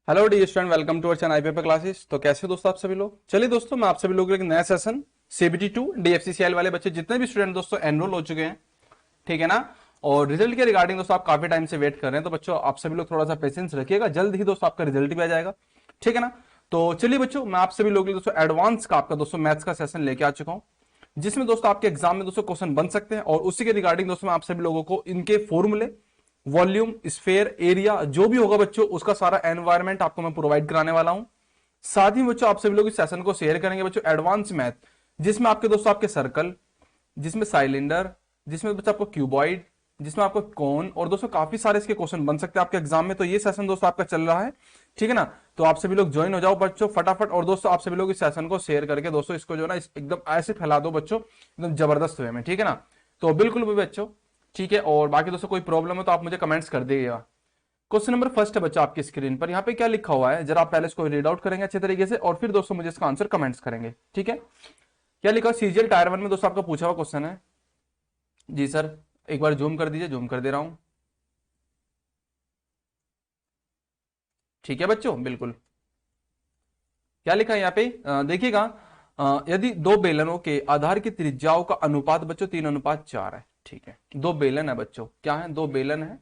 Hello the student, welcome to our channel IPF classes. तो कैसे हो दोस्तों आप सभी लोग। चलिए दोस्तों, मैं आप सभी लोगों के लिए एक नया सेशन सीबीटी 2 डीएफसीसीएल वाले बच्चे जितने भी स्टूडेंट दोस्तों एनरोल हो चुके हैं, ठीक है ना। और रिजल्ट के रिगार्डिंग दोस्तों आप काफी टाइम से वेट कर रहे हैं, तो बच्चों आप सभी लोग थोड़ा सा पेशेंस रखिएगा, जल्द ही दोस्तों आपका रिजल्ट भी आ जाएगा, ठीक है ना। तो चलिए बच्चों, मैं आप सभी लोगों के लिए दोस्तों एडवांस का आपका दोस्तों मैथ्स का सेशन लेके आ चुका हूं, जिसमें दोस्तों आपके एग्जाम में दोस्तों क्वेश्चन बन सकते हैं। और उसी के रिगार्डिंग दोस्तों मैं आप सभी लोगों को इनके फॉर्मूले, वॉल्यूम, स्फेयर, एरिया जो भी होगा बच्चों, उसका सारा एनवायरमेंट आपको मैं प्रोवाइड कराने वाला हूं। साथ ही बच्चों आप सभी लोग इस सेशन को शेयर करेंगे बच्चों एडवांस मैथ, जिसमें आपके दोस्तों आपके सर्कल, जिसमें साइलेंडर, जिसमें बच्चों आपको क्यूबॉइड, जिसमें आपको कौन, और दोस्तों काफी सारे इसके क्वेश्चन बन सकते हैं आपके एग्जाम में। तो ये सेशन दोस्तों आपका चल रहा है, ठीक है ना। तो आप सभी लोग ज्वाइन हो जाओ बच्चों फटाफट। और दोस्तों आप सभी लोग इस सेशन को शेयर करके दोस्तों इसको जो है ना एकदम ऐसे फैला दो बच्चों, एकदम जबरदस्त वे में, ठीक है ना। तो बिल्कुल भी बच्चों, ठीक है। और बाकी दोस्तों कोई प्रॉब्लम है तो आप मुझे कमेंट्स कर दीजिएगा। क्वेश्चन नंबर फर्स्ट है बच्चा आपकी स्क्रीन पर, यहाँ पे क्या लिखा हुआ है जरा आप पहले इसको रीड आउट करेंगे अच्छे तरीके से, और फिर दोस्तों मुझे इसका आंसर कमेंट्स करेंगे, ठीक है। क्या लिखा है सीजीएल टायर 1 में दोस्तों आपका पूछा हुआ क्वेश्चन है। जी सर, एक बार जूम कर दीजिए, जूम कर दे रहा हूं, ठीक है बच्चों, बिल्कुल। क्या लिखा है यहाँ पे, देखिएगा। यदि दो बेलनों के आधार की त्रिज्याओं का अनुपात बच्चों 3:4 है, ठीक है। दो बेलन है बच्चों, क्या है, दो बेलन है।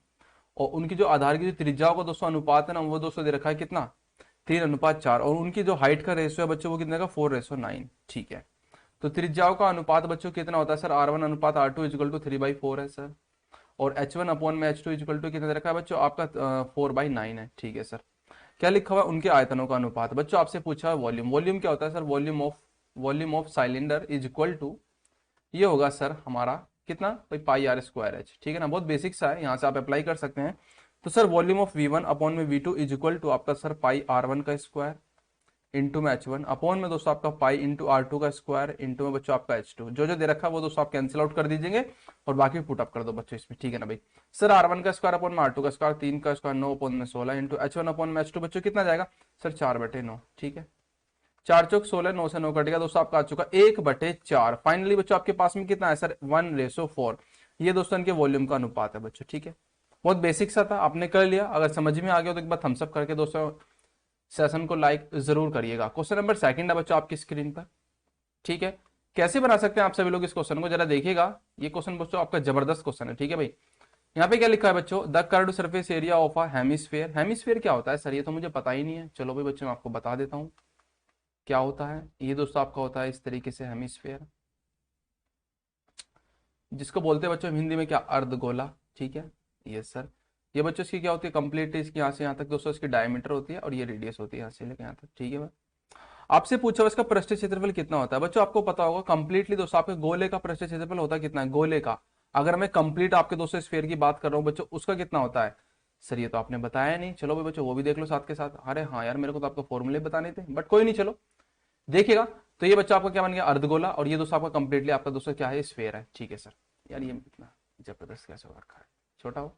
और उनकी जो आधार की जो त्रिज्याओं का दोस्तों अनुपात है ना, वो दोस्तों दे रखा है कितना, 3:4। और उनकी जो हाइट का रेशियो है बच्चों वो कितने का, 4:9, ठीक है। तो त्रिज्याओं का अनुपात बच्चों कितना होता है सर, R1:R2 = 3/4 है सर। और H1/H2 कितना दे रखा है बच्चों आपका, 4/9 है, ठीक है सर। क्या लिखा हुआ है, उनके आयतनों का अनुपात। बच्चों आपसे पूछा है वॉल्यूम, वॉल्यूम क्या होता है sir, volume of cylinder is equal to, ये होगा सर हमारा कितना, भाई πr²h, ठीक है ना। बहुत बेसिक सा है, यहाँ से आप अप्लाई कर सकते हैं। तो sir volume of V1/V2 is equal to आपका सर πr1² इंटू में H1 अपॉन में दोस्तों आपका पाई इंटू R2² इंटू में बच्चों आपका H2, जो जो दे रखा है वो दोस्तों आप कैंसिल आउट कर दीजिएंगे और बाकी पुट अप कर दो बच्चों इसमें, ठीक है ना भाई। सर R1² अपॉन में R2², 3 का स्क्वायर 9 अपॉन में 16 इंटू H1 अपॉन में H2 बच्चों कितना जाएगा सर, 4/9, ठीक है। 4×4 = 16, 9 से 9 कट गया दोस्तों, आपका आ चुका 1/4। फाइनली बच्चों आपके पास में कितना है सर, 1:4। ये दोस्तों इनके वॉल्यूम का अनुपात है बच्चों, ठीक है। बहुत बेसिक सा था, आपने कर लिया। अगर समझ में आ गया तो एक बार थम्स अप करके दोस्तों सेशन को लाइक जरूर करिएगा। क्वेश्चन नंबर सेकंड है बच्चों आपकी स्क्रीन पर, ठीक है। कैसे बना सकते हैं आप सभी लोग इस क्वेश्चन को जरा देखिएगा। ये क्वेश्चन बच्चों आपका जबरदस्त क्वेश्चन है, ठीक है भाई। यहाँ पे क्या लिखा है बच्चों, the curved surface area of a hemisphere. Hemisphere क्या होता है सर, ये तो मुझे पता ही नहीं है। चलो भाई बच्चों मैं आपको बता देता हूँ क्या होता है। ये दोस्तों आपका होता है इस तरीके से हेमिस्फीयर, जिसको बोलते हैं बच्चों हिंदी में क्या, अर्धगोला, ठीक है। ये सर, ये बच्चों इसकी क्या होती है, कंप्लीट इसकी यहाँ से यहाँ तक दोस्तों इसकी डायमीटर होती है, और ये रेडियस होती है यहाँ से लेकर यहाँ तक, ठीक है। आपसे पूछा हुआ इसका पृष्ठीय क्षेत्रफल कितना होता है। बच्चों आपको पता होगा कंप्लीटली दोस्तों आपके गोले का पृष्ठीय क्षेत्रफल होता है कितना है, गोले का। अगर मैं कंप्लीट आपके दोस्तों स्फीयर की बात कर रहा हूँ बच्चों, उसका कितना होता है सर, ये तो आपने बताया नहीं। चलो भाई बच्चों वो भी देख लो साथ के साथ। अरे हाँ यार, मेरे को तो आपको फॉर्मूले बताने थे, बट कोई नहीं, चलो देखिएगा। तो ये बच्चा आपका क्या बन गया, अर्धगोला। और ये दोस्तों आपका कंप्लीटली आपका दोस्तों क्या है, स्फीयर है, ठीक है सर। यार ये इतना जबरदस्त कैसे हो रखा है, छोटा हो,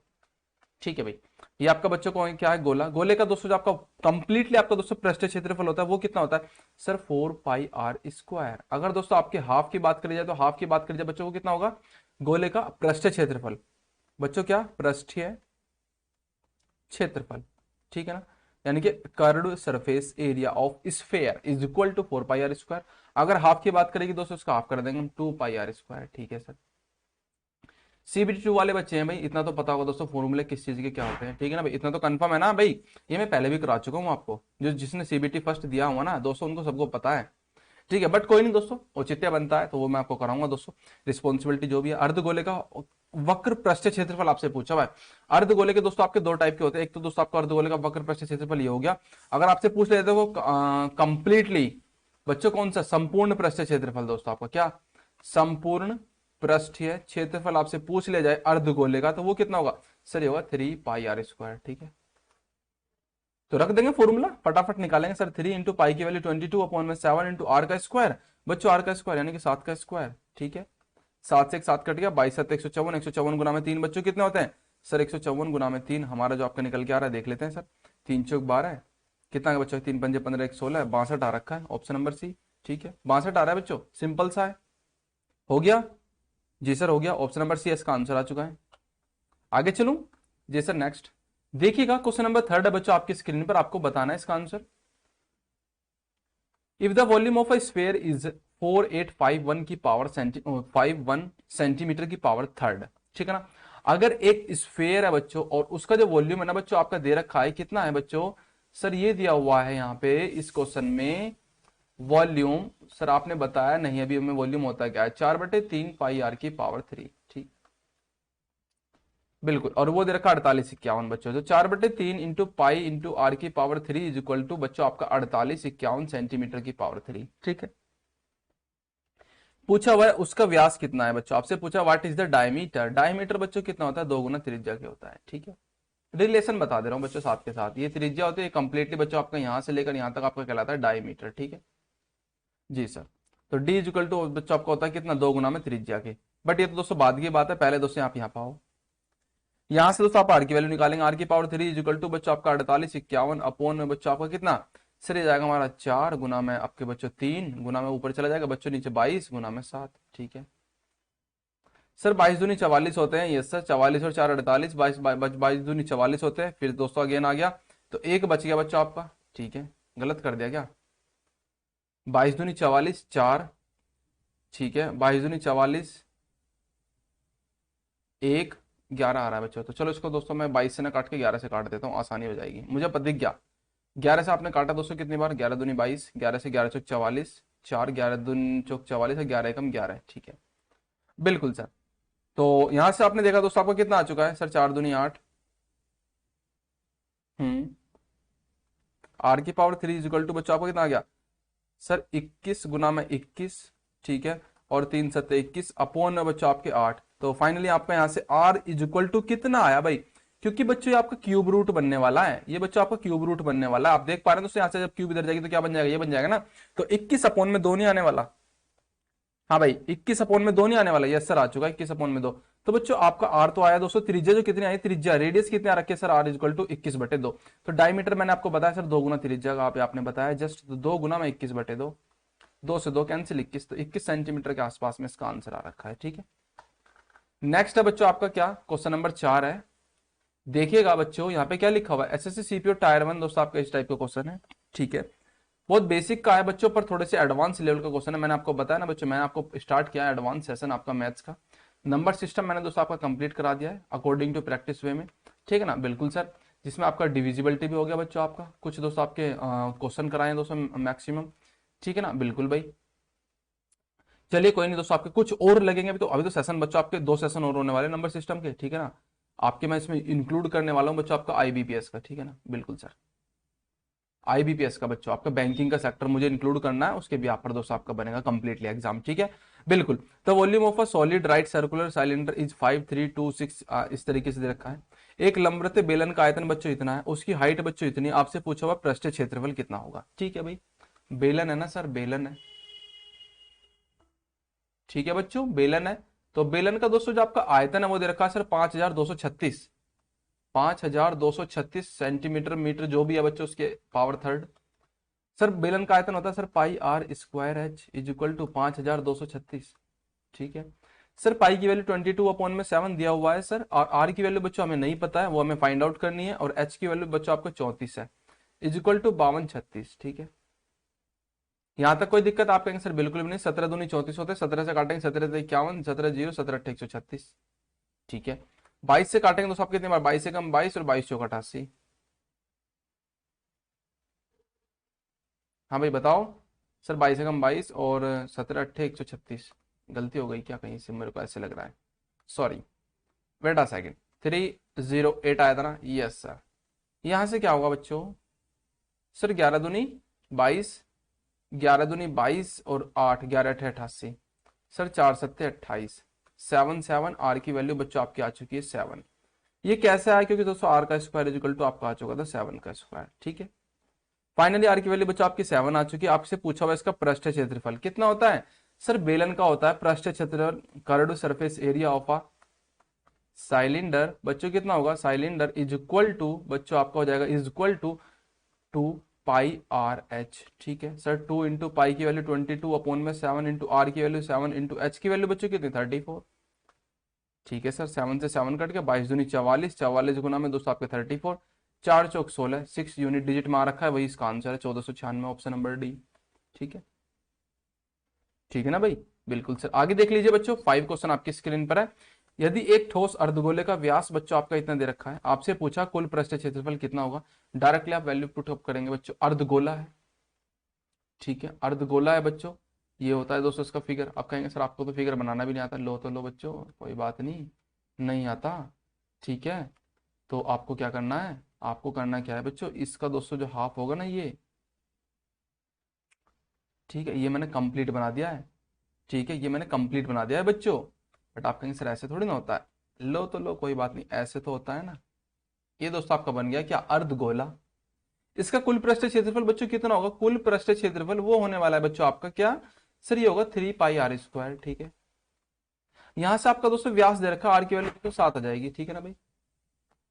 ठीक है भाई। ये आपका बच्चों को क्या है, गोला। गोले का दोस्तों जो आपका कंप्लीटली आपका दोस्तों पृष्ठीय क्षेत्रफल होता है वो कितना होता है सर, 4πr²। अगर दोस्तों आपके हाफ की बात करी जाए तो हाफ की बात करी जाए बच्चों को कितना होगा, गोले का पृष्ठीय क्षेत्रफल बच्चों, क्या पृष्ठीय क्षेत्रफल, ठीक है ना। यानी कि curved surface area of sphere is equal to 4πr²। अगर हाफ की बात करेगी दोस्तों उसका हाफ कर देंगे हम, 2πr², ठीक है सर। सीबीटी 2 वाले बच्चे हैं भाई, इतना तो पता होगा दोस्तों फॉर्मूले किस चीज के क्या होते हैं, ठीक है ना भाई, इतना तो कंफर्म है ना भाई। ये मैं पहले भी करा चुका हूँ आपको, जो जिसने सीबीटी फर्स्ट दिया हुआ ना दोस्तों उनको सबको पता है, ठीक है। बट कोई नहीं दोस्तों, औचित्य बनता है तो वो मैं आपको कराऊंगा दोस्तों। रिस्पॉन्सिबिलिटी जो भी है, अर्धगोले का वक्र पृष्ठीय क्षेत्रफल आपसे पूछा हुआ है। अर्धगोले के दोस्तों आपके दो टाइप के होते हैं, एक तो दोस्तों आपका अर्धगोले का वक्र पृष्ठीय क्षेत्रफल ये हो गया। अगर आपसे पूछ लेते हो कंप्लीटली बच्चों कौन सा, संपूर्ण पृष्ठीय क्षेत्रफल दोस्तों आपका क्या, संपूर्ण पृष्ठीय क्षेत्रफल आपसे पूछ लिया जाए अर्धगोले का, तो वो कितना होगा सर, ये होगा 3πr², ठीक है। तो रख देंगे फॉर्मूला, फटाफट निकालेंगे सर। 3 × पाई की वैल्यू 22/7 इंटू आर का स्क्वायर, बच्चों आर का स्क्वायर यानी कि 7 का स्क्वायर, ठीक है। 7 से 7 कट गया, 22×7 154, 154 गुना में 3 बच्चों कितने होते हैं सर, 154 गुना में 3 हमारा जो आपका निकल के आ रहा है, देख लेते हैं सर। 3×4 = 12 है, कितना है बच्चों, 3×5 = 15, 1 16 है, 62 आ रखा है, ऑप्शन नंबर सी, ठीक है। 62 आ रहा है बच्चों, सिंपल सा है, हो गया। जी सर हो गया, ऑप्शन नंबर सी इसका आंसर आ चुका है। आगे चलूं, जी सर नेक्स्ट। देखिएगा क्वेश्चन नंबर 3 है बच्चों आपकी स्क्रीन पर, आपको बताना है इसका answer. If the volume of a sphere is 4851 की पावर 51 सेंटीमीटर की पावर थर्ड, ठीक है ना। अगर एक स्फीयर है बच्चों और उसका जो वॉल्यूम है ना बच्चों आपका दे रखा है, कितना है बच्चों? सर ये दिया हुआ है यहाँ पे इस क्वेश्चन में वॉल्यूम, सर आपने बताया नहीं अभी हमें वॉल्यूम होता क्या है, 4/3 पाई आर की पावर 3, ठीक, बिल्कुल। और वो दे रखा 4851 बच्चों, तो 4/3 इंटू पाई इंटू आर की पावर 3 इज इक्वल टू बच्चों आपका 4851 सेंटीमीटर की पावर 3, ठीक है। पूछा हुआ है उसका व्यास कितना है बच्चों, आपसे पूछा what is the diameter, diameter बच्चों कितना होता है? 2 गुना त्रिज्या के होता है, ठीक है। रिलेशन बता दे रहा हूं बच्चों साथ के साथ, ये त्रिज्या होती है कंप्लीटली बच्चों आपका यहां से लेकर यहां तक आपका कहलाता है डायमीटर, ठीक है जी सर। तो डी इज इक्वल टू बच्चों आपका होता है कितना? 2 गुना में त्रिज्या के। बट ये तो दोस्तों बाद की बात है, पहले दोस्तों आप यहाँ पाओ, यहां से दोस्तों आप आर की वैल्यू निकालेंगे, आर की पावर 3 इज इक्वल टू बच्चों आपका 4851 अपॉन में बच्चों आपका कितना? सर ये जाएगा हमारा 4 गुना में आपके बच्चों 3 गुना में ऊपर चला जाएगा बच्चों नीचे 22 गुना में 7, ठीक है। सर 22 दूनी 44 होते हैं, यस सर 44 और 4 48, 22 दूनी 44 होते हैं। फिर दोस्तों अगेन आ गया तो एक बच गया बच्चों आपका, ठीक है, गलत कर दिया क्या? 22 दूनी 44 4, ठीक है, 22 दूनी 44 1 11 आ रहा है बच्चों। तो चलो इसको दोस्तों मैं 22 से ना काट के 11 से काट देता हूँ, आसानी हो जाएगी, मुझे पता दिख गया। 11 से आपने काटा दोस्तों कितनी बार? 11 दूनी 22, 11 से 11 चौक 44, 4 11 दूनी चौक 44 है, 11 एकम 11, ठीक है, बिल्कुल सर। तो यहां से आपने देखा दोस्तों आपको कितना आ चुका है सर? 4 दूनी 8, हम्म, आर की पावर 3 इजिकल टू बच्चों आपको कितना आ गया सर? 21 गुना में 21, ठीक है, और 3 सत्ते 21 अपॉन में बच्चों आपके 8। तो फाइनली आपका यहाँ से आर इज इक्वल टू कितना आया भाई? क्योंकि बच्चों ये आपका क्यूब रूट बनने वाला है, ये बच्चों आपका क्यूब रूट बनने वाला है, आप देख पा रहे हैं दोस्तों यहाँ से जब क्यूब इधर जाएगी तो क्या बन जाएगा? ये बन जाएगा ना। तो 21 अपॉन में 2 नहीं आने वाला, हाँ भाई 21 अपॉन में 2 नहीं आने वाला, यस सर आ चुका है 21 अपॉन में 2। तो बच्चों आपका आर तो आया दोस्तों, त्रिज्या जो कितनी आई? त्रिज्या रेडियस कितने आ रखे सर? Are equal to 21/2। तो डायमीटर मैंने आपको बताया सर 2 गुना त्रिज्या का, आपने बताया जस्ट 2 गुना में 21/2, 2 से 2 कैंसिल 21, तो 21 सेंटीमीटर के आसपास में इसका आंसर आ रखा है, ठीक है। नेक्स्ट है बच्चों आपका क्या? क्वेश्चन नंबर 4 है, देखिएगा बच्चों यहाँ पे क्या लिखा हुआ है, एसएससी सीपीओ टायर 1 दोस्तों आपका इस टाइप का क्वेश्चन है, ठीक है। बहुत बेसिक का है बच्चों, पर थोड़े से एडवांस लेवल का क्वेश्चन है। मैंने आपको बताया ना बच्चों, मैंने आपको स्टार्ट किया एडवांस सेशन आपका मैथ्स का, नंबर सिस्टम मैंने दोस्तों आपका कंप्लीट करा दिया है अकॉर्डिंग टू प्रैक्टिस वे में, ठीक है ना, बिल्कुल सर। जिसमें आपका डिविजिबिलिटी भी हो गया बच्चों, आपका कुछ दोस्तों आपके क्वेश्चन कराए हैं दोस्तों मैक्सिमम, ठीक है ना, बिल्कुल भाई। चलिए कोई नहीं दोस्तों, आपके कुछ और लगेंगे अभी तो सेशन बच्चों आपके 2 सेशन और होने वाले नंबर सिस्टम के, ठीक है ना। आपके मैं इसमें इंक्लूड करने वाला हूँ बच्चों आपका आईबीपीएस का, ठीक है ना, बिल्कुल सर। आईबीपीएस का बच्चों आपका बैंकिंग का सेक्टर मुझे इंक्लूड करना है, उसके भी पर दोस्तों आपका बनेगा कंप्लीटली एग्जाम, ठीक है, बिल्कुल। तो volume of a solid right circular cylinder is 5326, इस तरीके से दे रखा है। एक लंबवृत्त बेलन का आयतन बच्चों इतना है, उसकी हाइट बच्चों इतनी, आपसे पूछा हुआ पृष्ठ क्षेत्रफल कितना होगा, ठीक है भाई। बेलन है ना सर, बेलन है, ठीक है बच्चों, बेलन है। तो बेलन का दोस्तों जो आपका आयतन है वो दे रखा है सर 5236, 5236 सेंटीमीटर मीटर जो भी है बच्चों उसके पावर थर्ड। सर बेलन का आयतन होता है sir pi R square H is equal to 5236, ठीक है। सर पाई की वैल्यू 22/7 दिया हुआ है सर, और आर की वैल्यू बच्चों हमें नहीं पता है, वो हमें फाइंड आउट करनी है, और एच की वैल्यू बच्चों आपको 34 है, इज इक्वल टू 5236, ठीक है। यहां तक कोई दिक्कत आप कहेंगे सर बिल्कुल भी नहीं, 17 दूनी 34 होते हैं, 17 से काटेंगे 17 से 51, 17 0, 17 8 136, ठीक है। 22 से काटेंगे तो आप कितनी बार? 22 से कम 22 और 22 चौक 88, हाँ भाई बताओ सर, 22 से कम 22 और 17 8 136, गलती हो गई क्या कहीं से? मेरे को ऐसे लग रहा है, सॉरी, वेट अ सेकेंड, 308 आया था ना, यस सर। यहां से क्या होगा बच्चों? सर 11 दूनी 22, 11 दूनी 22 और 8, 11 8 88, सर 4 सत्ते 28, 7 7, आर की वैल्यू बच्चों आपकी आ चुकी है 7। ये कैसे आया? क्योंकि दोस्तों आर का स्क्वायर इक्वल टू आपका आ चुका था 7 का स्क्वायर, ठीक है। फाइनली आर की वैल्यू बच्चों आपकी 7 आ चुकी है। आपसे पूछा हुआ इसका पृष्ठ क्षेत्रफल कितना होता है? सर बेलन का होता है पृष्ठ क्षेत्रफल, curved surface area of a cylinder बच्चों कितना होगा? साइलिंडर इज इक्वल टू बच्चों आपका हो जाएगा is equal to 2 pi R H, ठीक है सर। 2 इंटू पाई की वैल्यू 22 अपॉन में 7 इंटू आर की वैल्यू 7 इंटू एच की वैल्यू बच्चों कितनी? 34, ठीक है सर, 7 से 7 कट के 22 दूनी 44, 44 गुना में दोस्तों आपके 34, 4 चौक 16, 6 यूनिट डिजिट में आ रखा है, वही इसका आंसर है 1496, ऑप्शन नंबर डी। ठीक है, ठीक है ना भाई, बिल्कुल सर। आगे देख लीजिए बच्चों, 5 क्वेश्चन आपकी स्क्रीन पर है। यदि एक ठोस अर्धगोले का व्यास बच्चों आपका इतना दे रखा है, आपसे पूछा कुल पृष्ठ क्षेत्रफल कितना होगा, डायरेक्टली आप वैल्यू पुट अप करेंगे बच्चों। अर्धगोला है, ठीक है, अर्धगोला है बच्चों, ये होता है दोस्तों इसका फिगर। आप कहेंगे सर आपको तो फिगर बनाना भी नहीं आता, लो तो लो बच्चों, कोई बात नहीं, नहीं आता, ठीक है। तो आपको क्या करना है, आपको करना क्या है बच्चों, इसका दोस्तों जो हाफ होगा ना ये, ठीक है, ये मैंने कंप्लीट बना दिया है, ठीक है, ये मैंने कंप्लीट बना दिया है बच्चों। बट आप कहेंगे सर ऐसे थोड़ी ना होता है, लो तो लो, कोई बात नहीं, ऐसे तो होता है ना। ये दोस्तों आपका बन गया क्या, अर्धगोला। इसका कुल पृष्ठ क्षेत्रफल बच्चों कितना होगा, कुल पृष्ठ क्षेत्रफल वो होने वाला है बच्चों आपका क्या, सर ये होगा 3 पाई r स्क्वायर, ठीक है। यहां से आपका दोस्तों व्यास दे रखा, आर की वैल्यू तो 7 आ जाएगी, ठीक है ना भाई,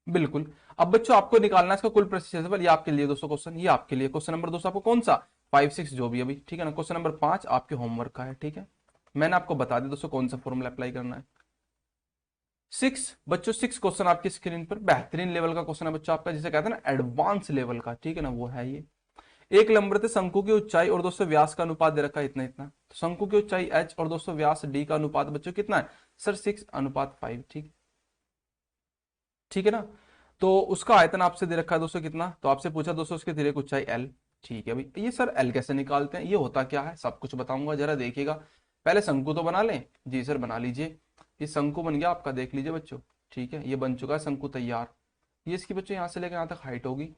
बिल्कुल। अब बच्चों आपको निकालना है इसका कुल पृष्ठ क्षेत्रफल, ये आपके लिए दोस्तों क्वेश्चन, ये आपके लिए क्वेश्चन नंबर दोस्तों आपको कौन सा, 5 6 जो भी अभी, ठीक है ना। क्वेश्चन नंबर 5 आपके होमवर्क का है, ठीक है, मैंने आपको बता दिया दोस्तों कौन सा फॉर्मूला अप्लाई करना है। 6 बच्चों, 6 क्वेश्चन आपकी स्क्रीन पर, बेहतरीन लेवल का क्वेश्चन है बच्चों आपका, जिसे कहते हैं ना एडवांस लेवल का, ठीक है ना, वो है ये। एक लंबवत शंकु की ऊंचाई और दोस्तों व्यास का अनुपात दे रखा है इतना इतना, तो शंकु की ऊंचाई h और दोस्तों व्यास d का अनुपात बच्चों कितना है, सर 6:5, ठीक, ठीक है ना। तो उसका आयतन आपसे दे रखा है दोस्तों कितना, तो आपसे पूछा दोस्तों उसकी तिर्यक ऊंचाई l, ठीक है भाई। ये सर l कैसे निकालते हैं, ये होता क्या है, सब कुछ बताऊंगा, जरा देखिएगा। पहले शंकु तो बना लें, जी सर बना लीजिए। ये शंकु बन गया आपका, देख लीजिए बच्चों, ठीक है, ये बन चुका है शंकु तैयार। ये इसकी बच्चों यहाँ से लेकर यहाँ तक हाइट होगी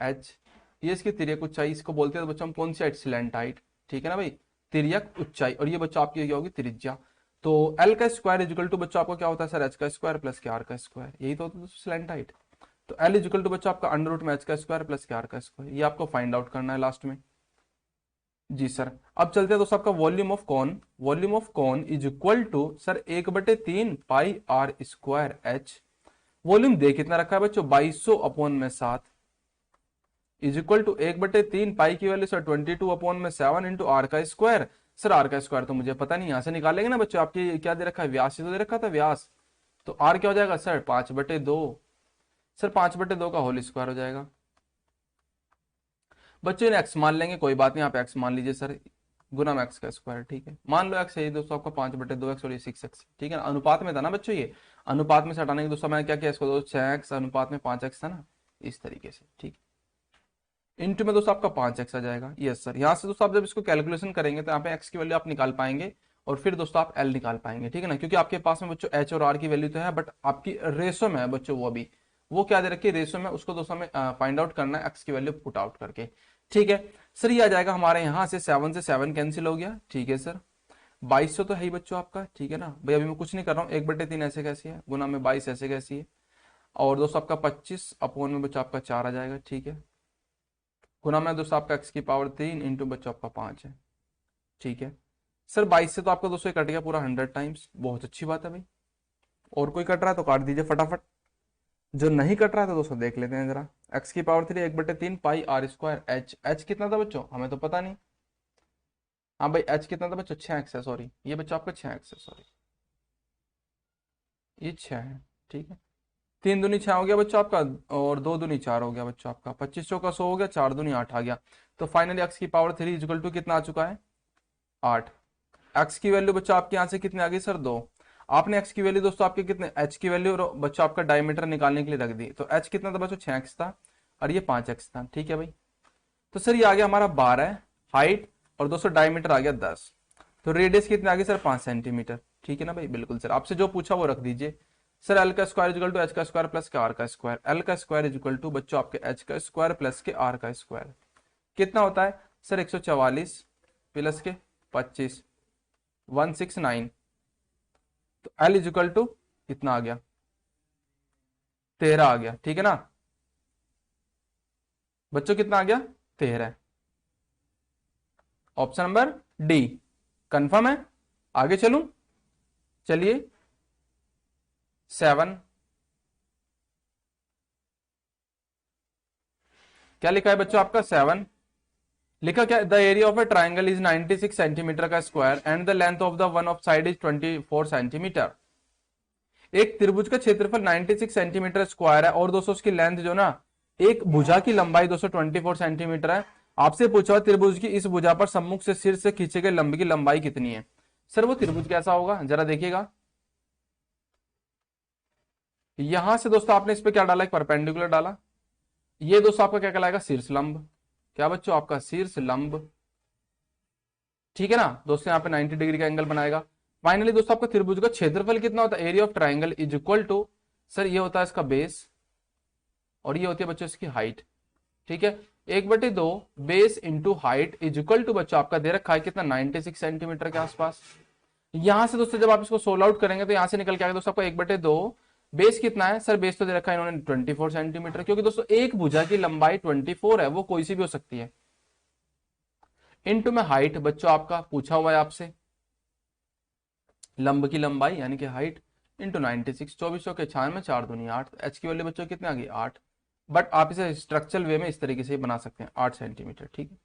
h, ये इसकी तिर्यक ऊंचाई, इसको बोलते हैं बच्चों हम कौन सी हाइट, स्लैंट हाइट, ठीक है ना भाई, तिर्यक ऊंचाई। और ये बच्चों आपकी क्या होगी, त्रिज्या। तो l का स्क्वायर इजिकल टू बच्चों आपको क्या होता है सर, h का स्क्वायर प्लस के r का स्क्वायर, यही तो होता है स्लैंट हाइट। तो l इजिकल टू बच्चों आपका अंडर रूट में h का स्क्वायर प्लस के r का स्क्वायर, ये आपको फाइंड आउट करना है लास्ट में। जी सर, अब चलते हैं दोस्तों आपका volume of cone, volume of cone is equal to sir 1/3 pi r square h। Volume दे कितना रखा है बच्चों, 2200/7 इज इक्वल टू 1/3 पाई की वैल्यू सर 22/7 इंटू आर का स्क्वायर। सर आर का स्क्वायर तो मुझे पता नहीं, यहां से निकालेंगे ना बच्चों, आपकी क्या दे रखा है, व्यास ही तो दे रखा था, व्यास। तो आर क्या हो जाएगा सर 5/2, सर 5/2 का होल स्क्वायर हो जाएगा। बच्चों ने एक्स मान लेंगे, कोई बात नहीं, आप एक्स मान लीजिए सर, गुना में एक्स का स्क्वायर, ठीक है, मान लो एक्स है दोस्तों आपका 5/2x और ये 6x, ठीक है ना, अनुपात में था ना बच्चों, ये अनुपात में से हटाने के दोस्तों मैंने क्या किया, इसको दोस्तों 6x अनुपात में 5x था ना, इस तरीके से, ठीक। इंटू में दोस्तों आपका 5x आ जाएगा, यस सर। यहाँ से दोस्तों आप जब इसको कैलकुलेशन करेंगे तो यहाँ पे x की वैल्यू आप निकाल पाएंगे, और फिर दोस्तों आप l निकाल पाएंगे, ठीक है ना, क्योंकि आपके पास में बच्चों h और r की वैल्यू तो है, बट आपकी रेशो में है बच्चों, वो अभी वो क्या दे रखी है, रेशो में, उसको दोस्तों हमें फाइंड आउट करना है x की वैल्यू पुट आउट करके, ठीक है सर। ये आ जाएगा हमारे यहाँ से 7 से 7 कैंसिल हो गया, ठीक है सर। 2200 तो है ही बच्चों आपका, ठीक है ना भाई, अभी मैं कुछ नहीं कर रहा हूँ, 1/3 ऐसे कैसी है, गुना में 22 ऐसे कैसी है, और दोस्तों आपका 25 अपॉन में बच्चों आपका 4 आ जाएगा, ठीक है, गुना में दोस्तों आपका x की पावर 3 इंटू बच्चों आपका 5 है, ठीक है सर। 22 से तो आपका दोस्तों कट गया पूरा 100 टाइम्स, बहुत अच्छी बात है भाई। और कोई कट रहा है तो काट दीजिए फटाफट, जो नहीं कट रहा है तो दोस्तों देख लेते हैं जरा। x की power 3 1/3 pi r square h, h कितना था बच्चों, हमें तो पता नहीं। हाँ भाई h कितना था बच्चों, 6x है, सॉरी ये बच्चों आपका 6x है, सॉरी ये 6 है, ठीक है। 3 दूनी 6 हो गया बच्चों आपका, और 2 दूनी 4 हो गया बच्चों आपका, 25 चौका 100 हो गया, 4 दूनी 8 आ गया। तो फाइनली x की पावर 3 इजिकल टू कितना आ चुका है, 8। x की वैल्यू बच्चों आपके यहाँ से कितनी आ गई सर, 2। आपने x की वैल्यू दोस्तों आपके कितने, h की वैल्यू और बच्चों आपका डायमीटर निकालने के लिए रख दी, तो h कितना था बच्चों, 6x था, और ये 5x था, ठीक है भाई। तो सर ये आ गया हमारा 12 हाइट, और दोस्तों डायमीटर आ गया 10, तो रेडियस कितनी आ गई सर, 5 सेंटीमीटर, ठीक है ना भाई, बिल्कुल सर। आपसे जो पूछा वो रख दीजिए सर, एल का स्क्वायर इक्वल टू एच का स्क्वायर प्लस के आर का स्क्वायर, एल का स्क्वायर इक्वल टू बच्चों आपके एच का स्क्वायर प्लस के आर का स्क्वायर कितना होता है सर, 144 प्लस के 25 169, तो एल इक्वल टू कितना आ गया, 13 आ गया, ठीक है ना बच्चों, कितना आ गया 13, ऑप्शन नंबर डी कंफर्म है। आगे चलूं, चलिए 7 क्या लिखा है बच्चों आपका, 7 लिखा क्या, the area of a triangle is 96 centimetre का square and the length of the one of side is 24 centimetre. एक त्रिभुज का क्षेत्रफल 96 सेंटीमीटर स्क्वायर है और दोस्तों उसकी लेंथ जो ना, एक भुजा की लंबाई 224 सेंटीमीटर है। आपसे पूछा हुआ त्रिभुज की इस भुजा पर सम्मुख से शीर्ष से खींचे गए लंब की लंबाई कितनी है। सर वो त्रिभुज कैसा होगा जरा देखिएगा। यहां से दोस्तों आपने इस पे क्या डाला, एक परपेंडिकुलर डाला। ये दोस्तों आपका क्या कहलाएगा, शीर्ष लंब। क्या बच्चों, आपका शीर्ष लंब। ठीक है ना दोस्तों, यहाँ पे 90 डिग्री का एंगल बनाएगा। फाइनली दोस्तों आपका त्रिभुज का क्षेत्रफल कितना होता है, area of triangle is equal to, sir ये होता है इसका बेस और ये होती है बच्चों इसकी हाइट। ठीक है, 1/2 base into height is equal to बच्चों आपका दे रखा है कितना, 96 सेंटीमीटर के आसपास। यहां से दोस्तों जब आप इसको सोल्व आउट करेंगे तो यहां से निकल के आएगा दोस्तों आपको 1/2 बेस कितना है, सर बेस तो दे रखा है इन्होंने 24 सेंटीमीटर, क्योंकि दोस्तों एक भुजा की लंबाई 24 है, वो कोई सी भी हो सकती है। इनटू में हाइट बच्चों आपका पूछा हुआ है आपसे, लंब की लंबाई यानी कि हाइट इंटू 96, 24 के 96, 4 दूनी 8, एच की वैल्यू बच्चों कितनी आ गई 8। बट आप इसे स्ट्रक्चरल वे में इस तरीके से बना सकते हैं 8 सेंटीमीटर। ठीक है,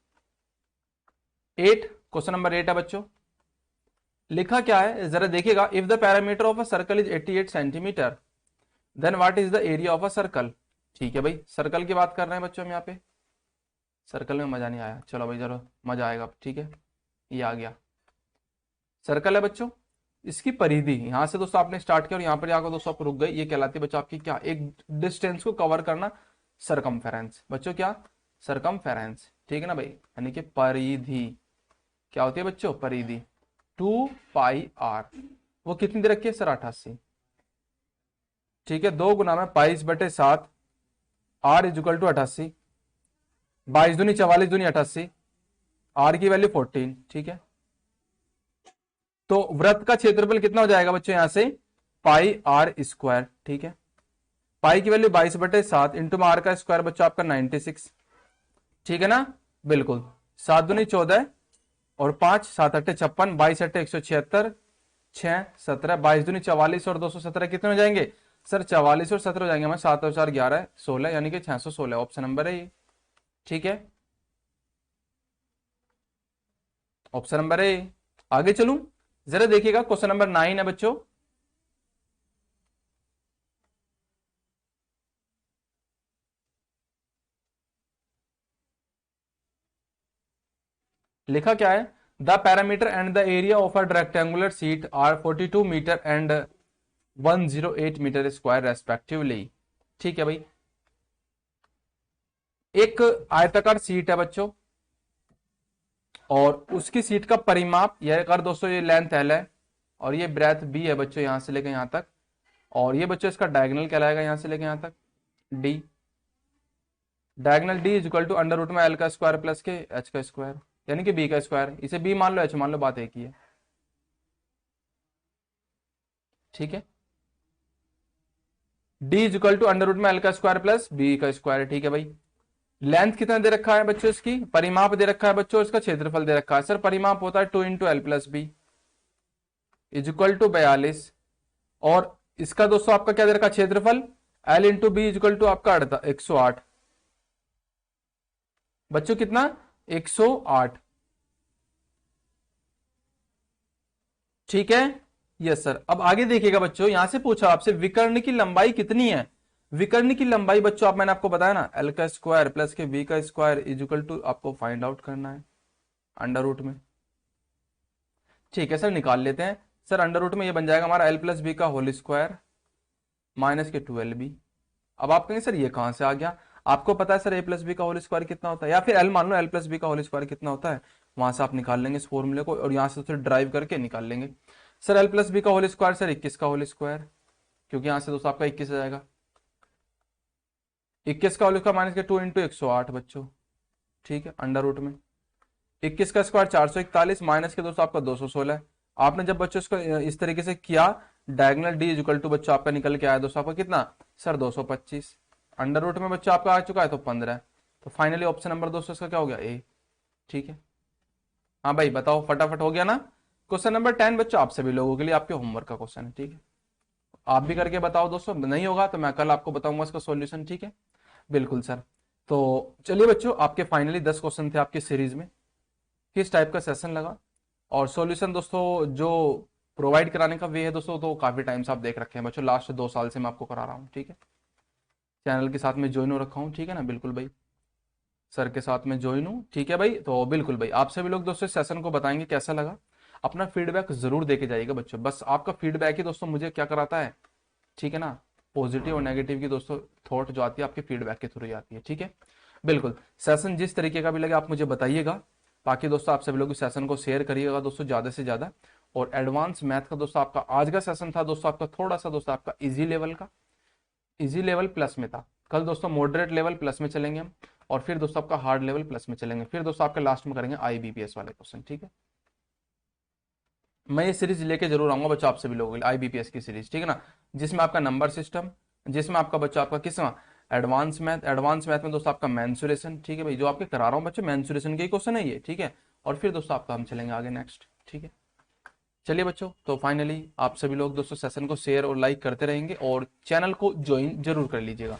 8, क्वेश्चन नंबर 8 है बच्चों। लिखा क्या है जरा देखिएगा, if the parameter of a circle is 88 centimetre then what is the area of a circle. ठीक है भाई, सर्कल की बात कर रहे हैं बच्चों हम यहाँ पे। सर्कल में मजा नहीं आया, चलो भाई जरा मजा आएगा। ठीक है, ये आ गया सर्कल है बच्चों। इसकी परिधि यहां से दोस्तों आपने स्टार्ट किया और यहां पर जाकर दोस्तों आप रुक गए, ये कहलाती है बच्चों आपकी क्या, एक डिस्टेंस को कवर करना, सरकमफेरेंस बच्चों, क्या सरकमफेरेंस। ठीक है ना भाई, यानी कि परिधि क्या होती है बच्चों, परिधि 2πr, वो कितनी दे रखी है सर 88। ठीक है, 2 गुना में 22/7 r इज इक्वल टू 88, 22 दूनी 44 दूनी 88, r की वैल्यू 14। ठीक है, तो वृत्त का क्षेत्रफल कितना हो जाएगा बच्चों यहां से, पाई आर स्क्वायर। ठीक है, पाई की वैल्यू 22/7 इंटू में आर का स्क्वायर बच्चों आपका 96। ठीक है ना, बिल्कुल, 7 दूनी 14 और 5, 7 8 56, 22 8 176, 6 17, 22 दूनी 44 और 217 कितने हो जाएंगे सर, 44 और 17 हो जाएंगे हमें, 7 और 4 11 16, यानी कि 616, ऑप्शन नंबर है ये। ठीक है, ऑप्शन नंबर है। आगे चलूं, जरा देखिएगा क्वेश्चन नंबर 9 है बच्चों। लिखा क्या है, the parameter and the area of a rectangular sheet are 42 metre and 108 metre square respectively. ठीक है भाई, एक आयताकार सीट है बच्चों और उसकी सीट का परिमाप, यह कर दोस्तों ये लेंथ L है और ये ब्रेथ B है बच्चों यहां से लेकर यहां तक, और ये बच्चों इसका डायगोनल कहलाएगा यहां से लेकर यहां तक D। Diagonal D is equal to under root में L का स्क्वायर प्लस के H का स्क्वायर, यानी कि B का स्क्वायर, इसे B मान लो H मान लो, बात एक ही है। ठीक है, D is equal to under root में L का स्क्वायर प्लस B का स्क्वायर। ठीक है भाई, लेंथ कितना दे रखा है बच्चों, इसकी परिमाप दे रखा है बच्चों, इसका क्षेत्रफल दे रखा है। सर परिमाप होता है 2 into L plus B is equal to 42, और इसका दोस्तों आपका क्या दे रखा है क्षेत्रफल, L into B is equal to आपका 108 बच्चों, कितना 108। ठीक है, यस सर। अब आगे देखिएगा बच्चों, यहां से पूछा आपसे विकर्ण की लंबाई कितनी है। विकर्ण की लंबाई बच्चों आप, मैंने आपको बताया ना, एल का स्क्वायर प्लस के बी का स्क्वायर इज इक्वल टू आपको फाइंड आउट करना है अंडर रूट में। ठीक है सर, निकाल लेते हैं। सर अंडर रूट में ये बन जाएगा हमारा एल प्लस बी का होल स्क्वायर माइनस के 12b। अब आप कहेंगे सर ये कहां से आ गया, आपको पता है सर ए प्लस बी का होल स्क्वायर कितना होता है, या फिर एल मान लो, एल प्लस बी का होल स्क्वायर कितना होता है, वहां से आप निकाल लेंगे इस फॉर्मूले को और यहां से फिर ड्राइव करके निकाल लेंगे। सर एल प्लस बी का होल स्क्वायर सर 21 का होल स्क्वायर, क्योंकि यहां से दोस्तों आपका 21 आ जाएगा, 21 का होल स्क्वायर माइनस के 2 इंटू 108 बच्चों। ठीक है, अंडर रूट में 21 का स्क्वायर 441 माइनस के दोस्तों आपका 216। आपने जब बच्चों इसको इस तरीके से किया, diagonal D is equal to बच्चों आपका निकल के आया दोस्तों आपका कितना सर 225, अंडर रूट में बच्चों आपका आ चुका है तो 15, तो फाइनली ऑप्शन नंबर दोस्तों इसका क्या हो गया ए। ठीक है, हाँ भाई बताओ, फटाफट हो गया ना। क्वेश्चन नंबर 10 बच्चों आप सभी लोगों के लिए आपके होमवर्क का क्वेश्चन है। ठीक है, आप भी करके बताओ दोस्तों, नहीं होगा तो मैं कल आपको बताऊंगा इसका सॉल्यूशन। ठीक है, बिल्कुल सर। तो चलिए बच्चों, आपके फाइनली 10 क्वेश्चन थे आपके सीरीज में, किस टाइप का सेशन लगा और सॉल्यूशन दोस्तों जो प्रोवाइड कराने का वे है दोस्तों, तो काफी टाइम से आप देख रखे हैं बच्चों, लास्ट 2 साल से मैं आपको करा रहा हूँ, ठीक है। चैनल के साथ में ज्वाइन हो रखा हूँ, ठीक है ना, बिल्कुल भाई, सर के साथ में ज्वाइन हूँ, ठीक है भाई। तो बिल्कुल भाई आप सभी लोग दोस्तों सेशन को बताएंगे कैसा लगा, अपना फीडबैक जरूर देके जाइएगा बच्चों, बस आपका फीडबैक ही दोस्तों मुझे क्या कराता है, ठीक है ना। पॉजिटिव और नेगेटिव की दोस्तों थॉट जो आती है आपके फीडबैक के थ्रू ही आती है, ठीक है। बिल्कुल, सेशन जिस तरीके का भी लगे आप मुझे बताइएगा। बाकी दोस्तों आप सभी लोग इस सेशन को शेयर करिएगा दोस्तों ज़्यादा से ज़्यादा। और एडवांस मैथ का दोस्तों आपका आज का सेशन था दोस्तों, आपका थोड़ा सा दोस्तों आपका इजी लेवल का, इजी लेवल प्लस में था। कल दोस्तों मॉडरेट लेवल प्लस में चलेंगे हम, और फिर दोस्तों आपका हार्ड लेवल प्लस में चलेंगे, फिर दोस्तों आपके लास्ट में करेंगे IBPS वाले क्वेश्चन, ठीक है। मैं ये सीरीज लेके जरूर आऊंगा बच्चों आप सभी लोगों के लिए, IBPS की सीरीज, ठीक है ना, जिसमें आपका नंबर सिस्टम, जिसमें आपका बच्चा आपका किस में एडवांस मैथ में दोस्तों आपका मेंसुरेशन, ठीक है भाई, जो आपके करा रहा हूँ बच्चों मेंसुरेशन के ही क्वेश्चन है ये, ठीक है। और फिर दोस्तों आपका हम चलेंगे आगे नेक्स्ट, ठीक है। चलिए बच्चों, तो फाइनली आप सभी लोग दोस्तों सेशन को शेयर और लाइक करते रहेंगे और चैनल को ज्वाइन जरूर कर लीजिएगा।